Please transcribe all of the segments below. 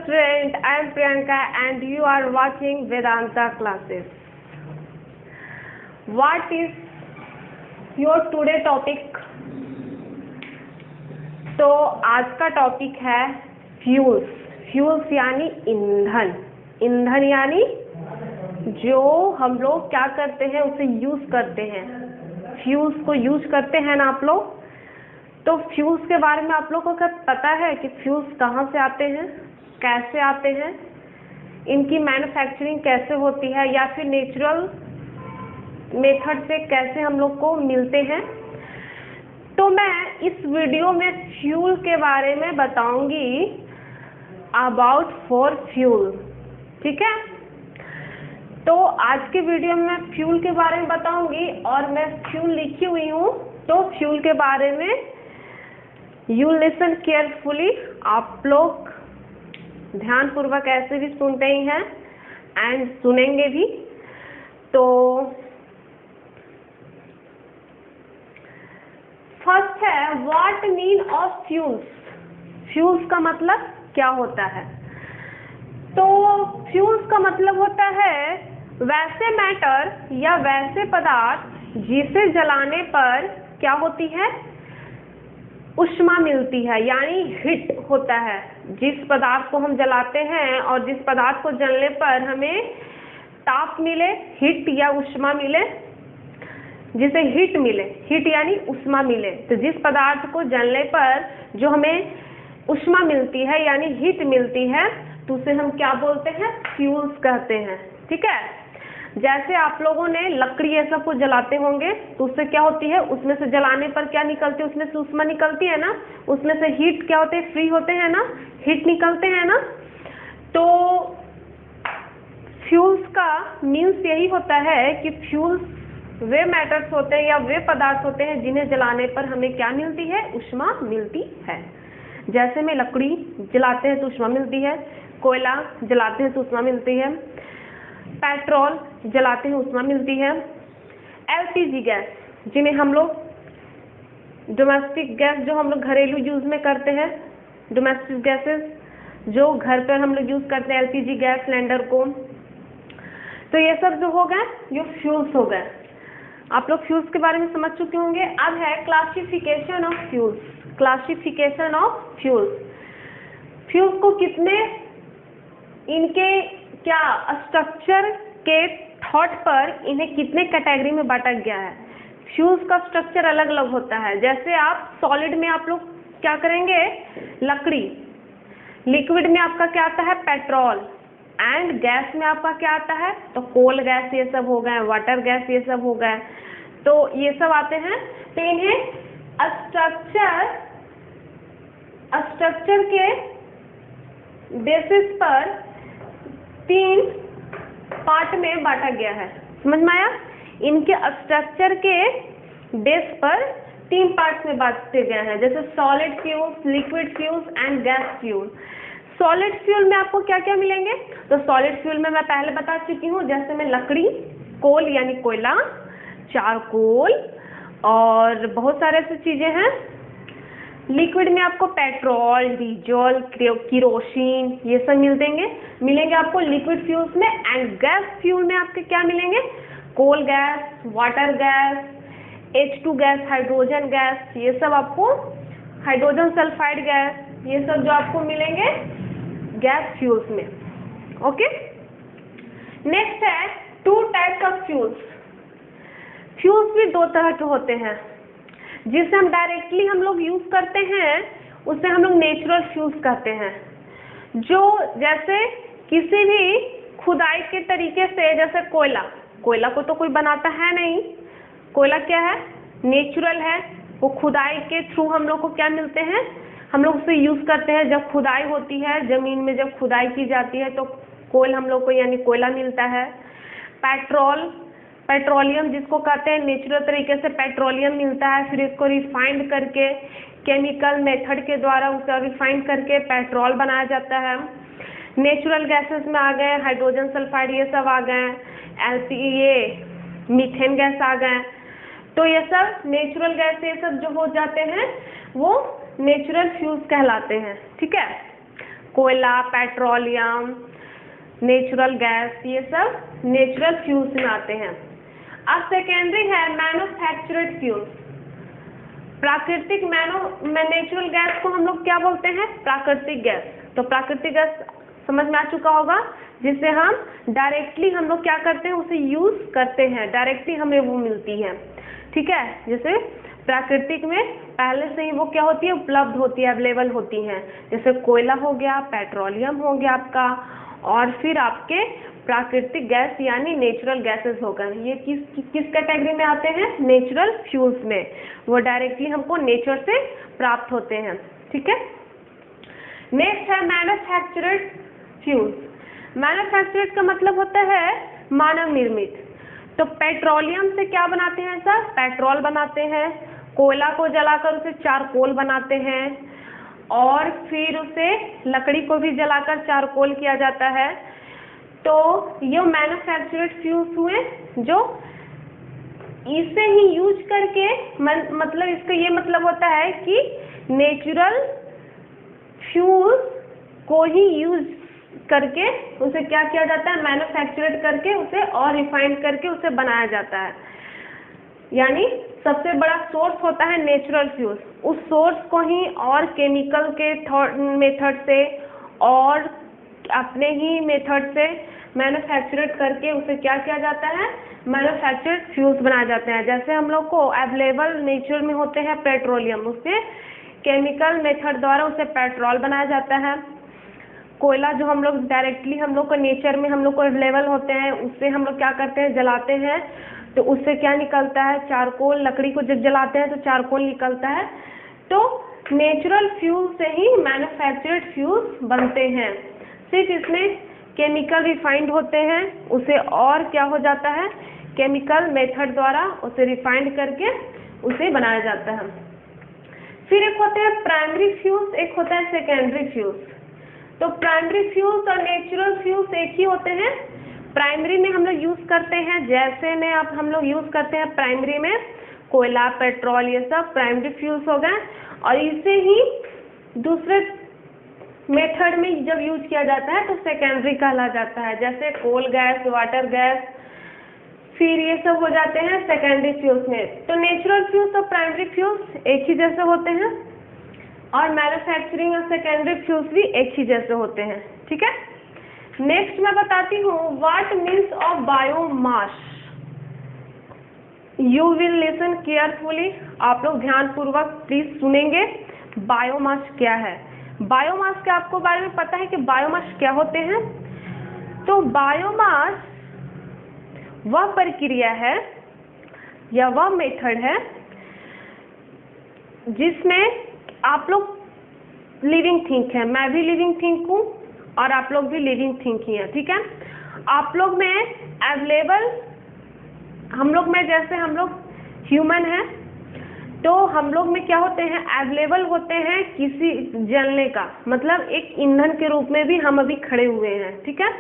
student, I am Priyanka and you are watching Vedanta classes. What is your today topic? तो आज का topic है fuels. Fuels यानी ईंधन। ईंधन यानी जो हम लोग क्या करते हैं, उसे यूज करते हैं। फ्यूल्स को यूज करते हैं ना आप लोग। तो फ्यूल्स के बारे में आप लोगों को क्या पता है कि फ्यूल्स कहाँ से आते हैं, कैसे आते हैं, इनकी मैन्युफैक्चरिंग कैसे होती है, या फिर नेचुरल मेथड से कैसे हम लोग को मिलते हैं। तो मैं इस वीडियो में फ्यूल के बारे में बताऊंगी, अबाउट फॉर फ्यूल। ठीक है, तो आज के वीडियो में मैं फ्यूल के बारे में बताऊंगी और मैं फ्यूल लिखी हुई हूँ। तो फ्यूल के बारे में यू लिसन केयरफुली। आप लोग ध्यानपूर्वक ऐसे भी सुनते ही हैं एंड सुनेंगे भी। तो फर्स्ट है what mean of fuels. Fuels का मतलब क्या होता है? तो फ्यूल्स का मतलब होता है वैसे मैटर या वैसे पदार्थ जिसे जलाने पर क्या होती है, ऊष्मा मिलती है, यानी हीट होता है। जिस पदार्थ को हम जलाते हैं और जिस पदार्थ को जलने पर हमें ताप मिले, हीट या ऊष्मा मिले, जिसे हीट मिले, हीट यानी ऊष्मा मिले। तो जिस पदार्थ को जलने पर जो हमें ऊष्मा मिलती है यानी हीट मिलती है, तो उसे हम क्या बोलते हैं, फ्यूल्स कहते हैं। ठीक है, जैसे आप लोगों ने लकड़ी ये सब को जलाते होंगे तो उससे क्या होती है, उसमें से जलाने पर क्या निकलती है, उसमें से ऊष्मा निकलती है ना, उसमें से हीट क्या होते हैं, फ्री होते हैं ना, हीट निकलते हैं ना। तो फ्यूल्स का मीन्स यही होता है कि फ्यूल्स वे मैटर्स होते हैं या वे पदार्थ होते हैं जिन्हें जलाने पर हमें क्या मिलती है, ऊष्मा मिलती है। जैसे में लकड़ी जलाते हैं तो ऊष्मा मिलती है, कोयला जलाते हैं तो ऊष्मा मिलती है, पेट्रोल जलाते हैं ऊष्मा मिलती है, एलपीजी गैस जिन्हें हम लोग डोमेस्टिक गैस जो हम लोग घरेलू यूज में करते हैं, डोमेस्टिक गैसेस जो घर पर हम लोग यूज करते हैं, एलपीजी गैस सिलेंडर को। तो ये सब जो हो गए ये फ्यूल्स हो गए। आप लोग फ्यूल्स के बारे में समझ चुके होंगे। अब है classification of fuels. Classification of fuels. Fuels को कितने, इनके क्या स्ट्रक्चर के थॉट पर इन्हें कितने कैटेगरी में बांटा गया है। फ्यूल्स का स्ट्रक्चर अलग अलग होता है। जैसे आप सॉलिड में आप लोग क्या करेंगे, लकड़ी, लिक्विड में आपका क्या आता है, पेट्रोल, एंड गैस में आपका क्या आता है, तो कोल गैस ये सब हो गए, वाटर गैस ये सब हो गए, तो ये सब आते हैं। तो इन्हें स्ट्रक्चर के बेसिस पर 3 पार्ट में बांटा गया है। समझ में आया? इनके स्ट्रक्चर के बेस पर 3 पार्ट में बांटे गए हैं, जैसे solid fuels, liquid fuels and gas fuel. Solid fuel में आपको क्या क्या मिलेंगे? तो सॉलिड फ्यूल में मैं पहले बता चुकी हूँ, जैसे में लकड़ी, कोल यानी कोयला, चारकोल और बहुत सारे ऐसी चीजें हैं। लिक्विड में आपको पेट्रोल, डीजल, किरोसिन ये सब मिलेंगे आपको लिक्विड फ्यूल्स में। एंड गैस फ्यूल में आपके क्या मिलेंगे, coal gas, water gas, H2 gas, hydrogen gas, ये सब आपको, हाइड्रोजन सल्फाइड गैस, ये सब जो आपको मिलेंगे गैस फ्यूल्स में। ओके, नेक्स्ट है 2 टाइप्स ऑफ फ्यूल्स। फ्यूल्स भी 2 तरह के होते हैं, जिसे हम डायरेक्टली हम लोग यूज करते हैं उसे हम लोग नेचुरल फ्यूल्स कहते हैं। जो जैसे किसी भी खुदाई के तरीके से, जैसे कोयला को तो कोई बनाता है नहीं, कोयला क्या है, नेचुरल है, वो खुदाई के थ्रू हम लोग को क्या मिलते हैं, हम लोग उसे यूज करते हैं। जब खुदाई होती है जमीन में, जब खुदाई की जाती है तो कोल हम लोग को यानी कोयला मिलता है। पेट्रोलियम जिसको कहते हैं, नेचुरल तरीके से पेट्रोलियम मिलता है, फिर इसको रिफाइंड करके केमिकल मेथड के द्वारा उसे रिफाइंड करके पेट्रोल बनाया जाता है। नेचुरल गैसेस में आ गए हाइड्रोजन सल्फाइड ये सब आ गए, ये मीथेन गैस आ गए। तो ये सब नेचुरल गैस ये सब जो हो जाते हैं वो नेचुरल फ्यूल्स कहलाते हैं। ठीक है, कोयला, पेट्रोलियम, नेचुरल गैस, ये सब नेचुरल फ्यूल्स में आते हैं। अब सेकेंडरी है मैन्युफैक्चर्ड फ्यूल्स। प्राकृतिक नेचुरल गैस को हम लोग क्या बोलते हैं? प्राकृतिक गैस। तो प्राकृतिक गैस समझ में आ चुका होगा, जिसे हम डायरेक्टली हम लोग क्या करते हैं, उसे यूज करते हैं, डायरेक्टली हमें वो मिलती है, ठीक है। जैसे प्राकृतिक में पहले से ही वो क्या होती है, उपलब्ध होती है, अवेलेबल होती हैं। जैसे कोयला हो गया, पेट्रोलियम हो गया आपका, और फिर आपके प्राकृतिक गैस यानी नेचुरल गैसेस हो गए। ये किस कैटेगरी में आते हैं? नेचुरल फ्यूल्स में। वो डायरेक्टली हमको नेचर से प्राप्त होते हैं, ठीक है। नेक्स्ट है मैन्युफैक्चर्ड फ्यूल्स। मैन्युफैक्चर्ड का मतलब होता है मानव निर्मित। तो पेट्रोलियम से क्या बनाते हैं सर? पेट्रोल बनाते हैं। कोयला को जलाकर उसे चारकोल बनाते हैं, और फिर उसे लकड़ी को भी जलाकर चारकोल किया जाता है। तो ये मैन्युफैक्चर्ड फ्यूल्स हुए, जो इसे ही यूज करके मतलब इसका ये मतलब होता है कि नेचुरल फ्यूल्स को ही यूज करके उसे क्या किया जाता है? मैन्युफैक्चर्ड करके उसे और रिफाइंड करके उसे बनाया जाता है। यानी सबसे बड़ा सोर्स होता है नेचुरल फ्यूल्स। उस सोर्स को ही और केमिकल के मेथड से और अपने ही मेथड से मैन्युफैक्चर्ड करके उसे क्या किया जाता है? मैन्युफैक्चर्ड फ्यूल्स बनाए जाते हैं। जैसे हम लोग को अवेलेबल नेचर में होते हैं पेट्रोलियम, उससे केमिकल मेथड द्वारा उसे पेट्रोल बनाया जाता है। कोयला जो हम लोग डायरेक्टली हम लोग को नेचर में हम लोग को अवेलेबल होते हैं, उससे हम लोग क्या करते हैं? जलाते हैं, तो उससे क्या निकलता है? चारकोल। लकड़ी को जब जलाते हैं तो चारकोल निकलता है। तो नेचुरल फ्यूल से ही मैन्युफैक्चर्ड फ्यूल्स बनते हैं। सिर्फ इसमें केमिकल रिफाइंड होते हैं, उसे और क्या हो जाता है? केमिकल मेथड द्वारा उसे रिफाइंड करके उसे बनाया जाता है। फिर एक होते हैं प्राइमरी फ्यूल्स, एक होता है सेकेंडरी फ्यूल्स। तो प्राइमरी फ्यूल्स और नेचुरल फ्यूल्स एक ही होते हैं। प्राइमरी में हम लोग यूज करते हैं, जैसे में अब हम लोग यूज करते हैं प्राइमरी में कोयला, पेट्रोल, ये सब प्राइमरी फ्यूल्स हो गए। और इसे ही दूसरे मेथड में जब यूज किया जाता है तो सेकेंडरी कहला जाता है। जैसे कोल गैस, वाटर गैस, फिर ये सब हो जाते हैं सेकेंडरी फ्यूल्स में। तो नेचुरल फ्यूल्स और प्राइमरी फ्यूल्स एक ही जैसे होते हैं, और मैन्युफैक्चरिंग और सेकेंडरी फ्यूल्स भी एक ही जैसे होते हैं, ठीक है। नेक्स्ट मैं बताती हूँ what means of biomass. You will listen carefully. आप लोग ध्यानपूर्वक प्लीज सुनेंगे। बायोमास क्या है? बायोमास के आपको बारे में पता है कि बायोमास क्या होते हैं? तो बायोमास वह प्रक्रिया है या वह मेथड है जिसमें आप लोग लिविंग थिंक है, मैं भी लिविंग थिंक हूँ और आप लोग भी लिविंग थिंक ही है, ठीक है। आप लोग में अवेलेबल, हम लोग में जैसे हम लोग ह्यूमन है, तो हम लोग में क्या होते हैं? अवेलेबल होते हैं किसी जलने का, मतलब एक ईंधन के रूप में भी हम अभी खड़े हुए हैं, ठीक है।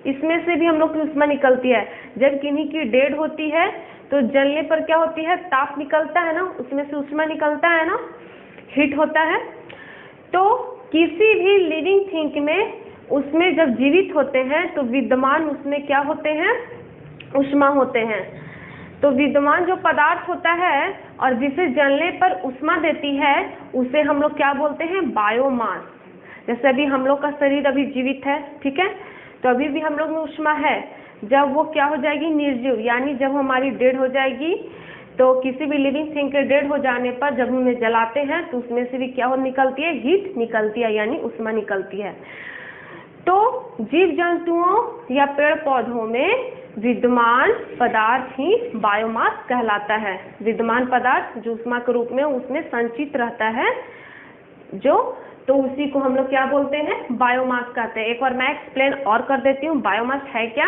इसमें से भी हम लोग की उष्मा निकलती है। जब किन्हीं की डेड होती है तो जलने पर क्या होती है? ताप निकलता है ना, उसमें से उष्मा निकलता है ना, हीट होता है। तो किसी भी लिविंग थिंग में उसमें जब जीवित होते हैं तो विद्यमान उसमें क्या होते हैं? उष्मा होते हैं। तो विद्यमान जो पदार्थ होता है और जिसे जलने पर उष्मा देती है उसे हम लोग क्या बोलते हैं? बायोमास। जैसे अभी हम लोग का शरीर अभी जीवित है, ठीक है, तो अभी भी हम लोग में उष्मा है। जब वो क्या हो जाएगी? निर्जीव, यानी जब हमारी डेड हो जाएगी, तो किसी भी लिविंग थिंग के डेड हो जाने पर जब उन्हें जलाते हैं तो उसमें से भी क्या हो निकलती है? हीट निकलती है, यानी उष्मा निकलती है। तो जीव जंतुओं या पेड़ पौधों में विद्यमान पदार्थ ही बायोमास कहलाता है। विद्यमान पदार्थ जो उष्मा के रूप में उसमें संचित रहता है, जो तो उसी को हम लोग क्या बोलते हैं? बायोमास कहते हैं। एक बार मैं एक्सप्लेन और कर देती हूँ बायोमास है क्या।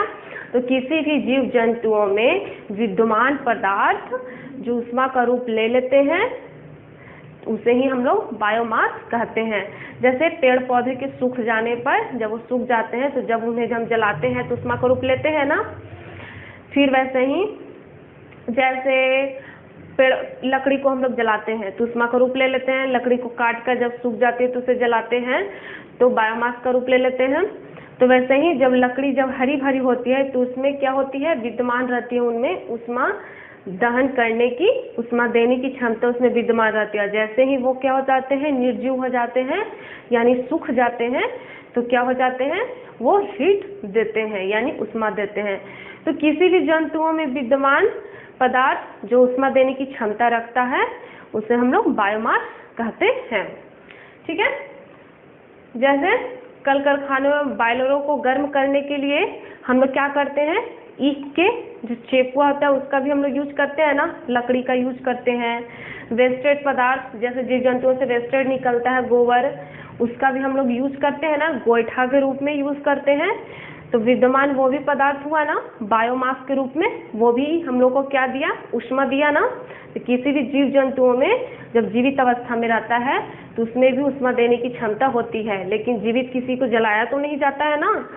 तो किसी भी जीव जंतुओं में विद्यमान पदार्थ जो उष्मा का रूप ले लेते हैं उसे ही हम लोग बायोमास कहते हैं। जैसे पेड़ पौधे के सूख जाने पर, जब वो सूख जाते हैं तो जब उन्हें हम जलाते हैं तो उष्मा का रूप लेते हैं ना। फिर वैसे ही जैसे पेड़ लकड़ी को हम लोग जलाते हैं तो उष्मा का रूप ले लेते हैं। लकड़ी को काट कर जब सूख जाती है तो उसे जलाते हैं तो बायोमास का रूप ले लेते हैं। तो वैसे ही जब लकड़ी जब हरी भरी होती है तो उसमें क्या होती है, विद्यमान रहती है उनमें उष्मा दहन करने की, उष्मा देने की क्षमता उसमें विद्यमान रहती है। जैसे ही वो क्या हो जाते हैं, निर्जीव हो जाते हैं यानी सूख जाते हैं, तो क्या हो जाते हैं, वो हीट देते हैं यानी उष्मा देते हैं। तो किसी भी जंतुओं में विद्यमान पदार्थ जो उष्मा देने की क्षमता रखता है उसे हम लोग बायोमास कहते हैं। ठीक है। जैसे कल कारखानों में बॉयलरों को गर्म करने के लिए हम लोग क्या करते हैं, ईख के जो चेपुआ होता है उसका भी हम लोग यूज करते हैं ना, लकड़ी का यूज करते हैं। वेस्टेड पदार्थ जैसे जीव जंतुओं से वेस्टेड निकलता है गोबर, उसका भी हम लोग यूज करते हैं ना, गोईठा के रूप में यूज करते हैं। तो विद्यमान वो भी पदार्थ हुआ ना बायोमास के रूप में, वो भी हम लोग को क्या दिया, उष्मा दिया ना। तो किसी भी जीव जंतुओं में जब जीवित अवस्था में रहता है तो उसमें भी उष्मा देने की क्षमता होती है, लेकिन जीवित किसी को जलाया तो नहीं जाता है ना।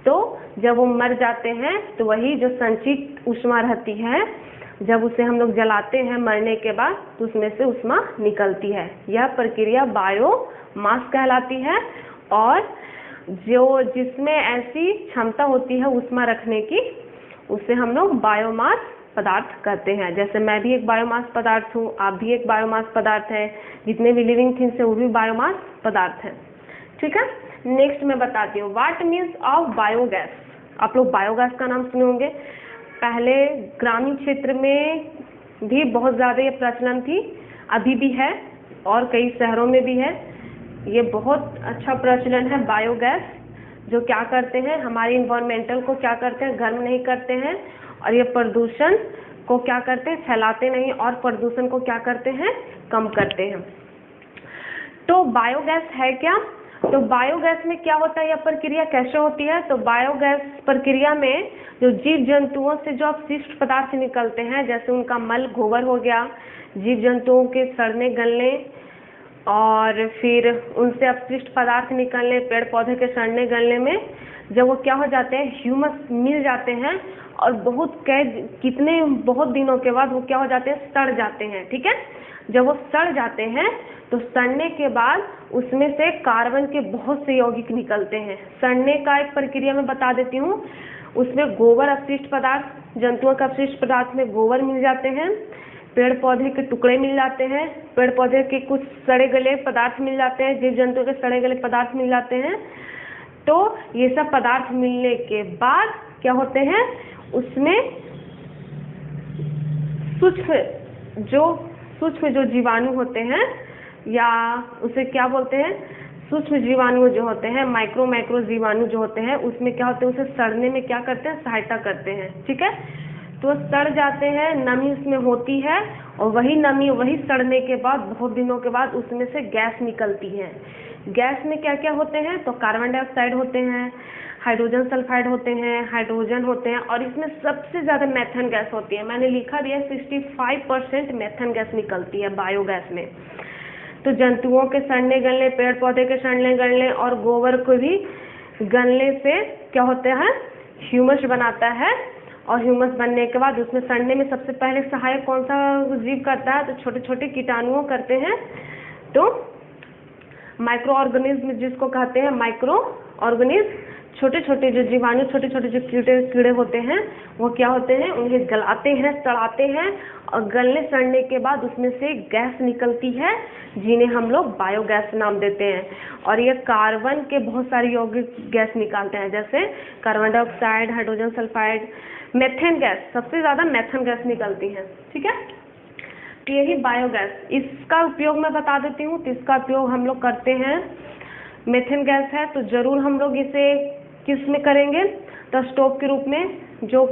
तो जब वो मर जाते हैं तो वही जो संचित उष्मा रहती है, जब उसे हम लोग जलाते हैं मरने के बाद तो उसमें से उष्मा निकलती है। यह प्रक्रिया बायोमास कहलाती है। और जो जिसमें ऐसी क्षमता होती है उष्मा रखने की उसे हम लोग बायोमास पदार्थ कहते हैं। जैसे मैं भी एक बायोमास पदार्थ हूँ, आप भी एक बायोमास पदार्थ है, जितने भी लिविंग थिंग्स है वो भी बायोमास पदार्थ है। ठीक है। नेक्स्ट मैं बताती हूँ व्हाट मीन्स ऑफ बायोगैस। आप लोग बायोगैस का नाम सुने होंगे, पहले ग्रामीण क्षेत्र में भी बहुत ज़्यादा ये प्रचलन थी, अभी भी है और कई शहरों में भी है। ये बहुत अच्छा प्रचलन है बायोगैस, जो क्या करते हैं हमारे इन्वायरमेंटल को क्या करते हैं, गर्म नहीं करते हैं, और ये प्रदूषण को क्या करते हैं, फैलाते नहीं, और प्रदूषण को क्या करते हैं, कम करते हैं। तो बायोगैस है क्या, तो बायोगैस में क्या होता है, यह प्रक्रिया कैसे होती है। तो बायोगैस प्रक्रिया में जो जीव जंतुओं से जो अपशिष्ट पदार्थ निकलते हैं, जैसे उनका मल गोबर हो गया, जीव जंतुओं के सड़ने गलने और फिर उनसे अपशिष्ट पदार्थ निकलने, पेड़ पौधे के सड़ने गलने में जब वो क्या हो जाते हैं, ह्यूमस मिल जाते हैं, और बहुत दिनों के बाद वो क्या हो जाते हैं, सड़ जाते हैं। ठीक है। जब वो सड़ जाते हैं तो सड़ने के बाद उसमें से कार्बन के बहुत से यौगिक निकलते हैं। सड़ने का एक प्रक्रिया मैं बता देती हूँ, उसमें गोबर अपशिष्ट पदार्थ, जंतुओं का अपशिष्ट पदार्थ में गोबर मिल जाते हैं, पेड़ पौधे के टुकड़े मिल जाते हैं, पेड़ पौधे के कुछ सड़े गले पदार्थ मिल जाते हैं, जीव जंतुओं के सड़े गले पदार्थ मिल जाते हैं। तो ये सब पदार्थ मिलने के बाद क्या होते हैं, उसमें सूक्ष्म जो जीवाणु होते हैं, या उसे क्या बोलते हैं, सूक्ष्म जीवाणु जो होते हैं, माइक्रो जीवाणु जो होते हैं, उसमें क्या होते हैं, उसे सड़ने में क्या करते हैं, सहायता करते हैं। ठीक है। तो सड़ जाते हैं, नमी उसमें होती है, और वही नमी वही सड़ने के बाद बहुत दिनों के बाद उसमें से गैस निकलती है। गैस में क्या क्या होते हैं, तो कार्बन डाइऑक्साइड होते हैं, हाइड्रोजन सल्फाइड होते हैं, हाइड्रोजन होते हैं, और इसमें सबसे ज़्यादा मेथन गैस होती है। मैंने लिखा भी है 65% मेथन गैस निकलती है बायोगैस में। तो जंतुओं के सड़ने गलने, पेड़ पौधे के सड़ने गलने और गोबर को भी गलने से क्या होता है, ह्यूमस बनाता है। और ह्यूमस बनने के बाद उसमें सड़ने में सबसे पहले सहायक कौन सा जीव करता है, तो छोटे छोटे कीटाणुओं करते हैं। तो माइक्रो ऑर्गेनिज्म जिसको कहते हैं, माइक्रो ऑर्गेनिज्म, छोटे छोटे जो जीवाणु, छोटे छोटे जो कीड़े होते हैं, वो क्या होते हैं, उन्हें गलाते हैं, सड़ाते हैं, और गलने सड़ने के बाद उसमें से गैस निकलती है, जिन्हें हम लोग बायोगैस नाम देते हैं। और ये कार्बन के बहुत सारे यौगिक गैस निकालते हैं, जैसे carbon dioxide, hydrogen sulphide, methane gas, सबसे ज़्यादा मेथेन गैस निकलती है। ठीक है। तो यही बायोगैस, इसका उपयोग मैं बता देती हूँ। तो इसका उपयोग हम लोग करते हैं, मेथेन गैस है तो ज़रूर हम लोग इसे किस में करेंगे, तो स्टोव के रूप में, जो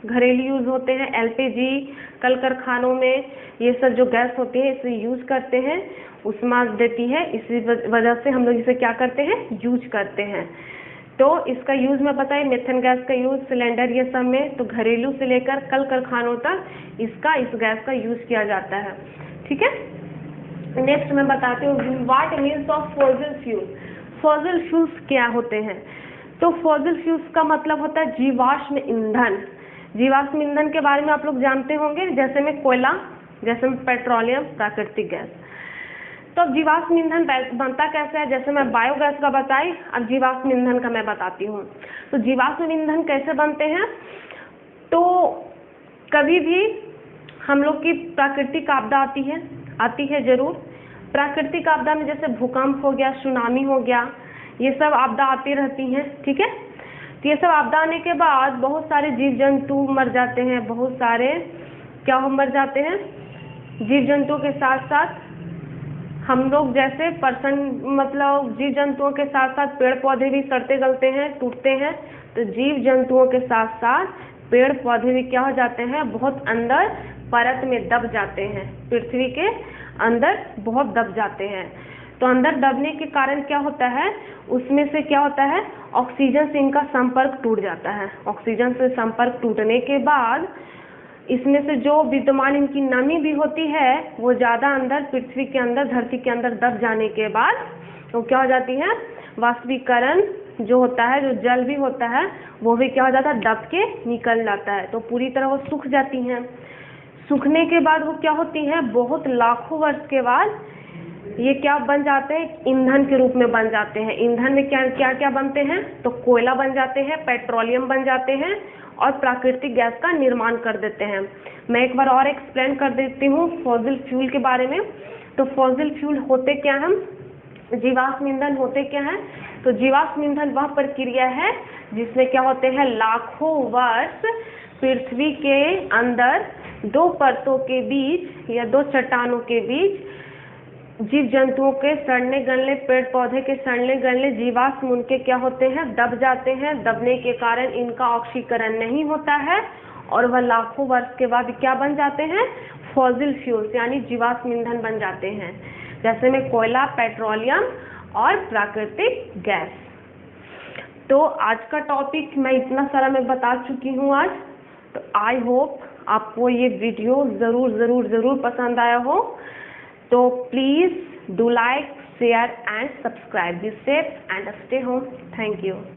घरेलू यूज़ होते हैं, एलपीजी, कल कारखानों में ये सब जो गैस होती है इसे यूज़ करते हैं, उष्मा देती है, इसी वजह से हम लोग इसे क्या करते हैं, यूज करते हैं। तो इसका यूज़ मैं बताएं, मेथेन गैस का यूज़ सिलेंडर ये सब में, तो घरेलू से लेकर कल कारखानों तक इस गैस का यूज़ किया जाता है। ठीक है। नेक्स्ट मैं बताती हूँ what means of fossil fuel. Fossil fuels क्या होते हैं, तो फॉसिल फ्यूल्स का मतलब होता है जीवाश्म ईंधन। जीवाश्म ईंधन के बारे में आप लोग जानते होंगे, जैसे में कोयला, जैसे में पेट्रोलियम, प्राकृतिक गैस। तो अब जीवाश्म ईंधन बनता कैसे है? जैसे मैं बायोगैस का बताई, अब जीवाश्म ईंधन का मैं बताती हूँ। तो जीवाश्म ईंधन कैसे बनते हैं? तो कभी भी हम लोग की प्राकृतिक आपदा आती है जरूर। प्राकृतिक आपदा में जैसे भूकंप हो गया, सुनामी हो गया, ये सब आपदा आती रहती हैं, ठीक है। तो ये सब आपदा आने के बाद बहुत सारे जीव जंतु मर जाते हैं, बहुत सारे क्या मर जाते हैं, जीव जंतुओं के साथ साथ हम लोग जैसे पर्सन, मतलब जीव जंतुओं के साथ साथ पेड़ पौधे भी सड़ते गलते हैं, टूटते हैं। तो जीव जंतुओं के साथ साथ पेड़ पौधे भी क्या हो जाते हैं, बहुत अंदर परत में दब जाते हैं, पृथ्वी के अंदर बहुत दब जाते हैं। तो अंदर दबने के कारण क्या होता है, उसमें से क्या होता है, ऑक्सीजन से इनका संपर्क टूट जाता है। ऑक्सीजन से संपर्क टूटने के बाद इसमें से जो विद्यमान इनकी नमी भी होती है वो ज़्यादा अंदर पृथ्वी के अंदर, धरती के अंदर दब जाने के बाद तो क्या हो जाती है, वाष्पीकरण जो होता है, जो जल भी होता है वो भी क्या हो जाता है, दब के निकल जाता है। तो पूरी तरह वो सूख जाती हैं। सूखने के बाद वो क्या होती हैं, बहुत लाखों वर्ष के बाद ये क्या बन जाते हैं, ईंधन के रूप में बन जाते हैं। ईंधन में क्या क्या क्या बनते हैं, तो कोयला बन जाते हैं, पेट्रोलियम बन जाते हैं और प्राकृतिक गैस का निर्माण कर देते हैं। मैं एक बार और एक्सप्लेन कर देती हूँ फॉसिल फ्यूल के बारे में। तो फॉसिल फ्यूल होते क्या हैं, जीवाश्म ईंधन होते क्या हैं? तो जीवाश्म ईंधन वह प्रक्रिया है जिसमें क्या होते हैं, लाखों वर्ष पृथ्वी के अंदर दो परतों के बीच या दो चट्टानों के बीच जीव जंतुओं के सड़ने गलने, पेड़ पौधे के सड़ने गलने, जीवाश्म उनके क्या होते हैं, दब जाते हैं। दबने के कारण इनका ऑक्सीकरण नहीं होता है और वह लाखों वर्ष के बाद क्या बन जाते हैं, फॉसिल फ्यूल्स यानी जीवाश्म ईंधन बन जाते हैं, जैसे में कोयला, पेट्रोलियम और प्राकृतिक गैस। तो आज का टॉपिक मैं इतना सारा मैं बता चुकी हूँ आज। तो आई होप आपको ये वीडियो ज़रूर पसंद आया हो। So please do like, share and subscribe. Be safe and stay home. Thank you.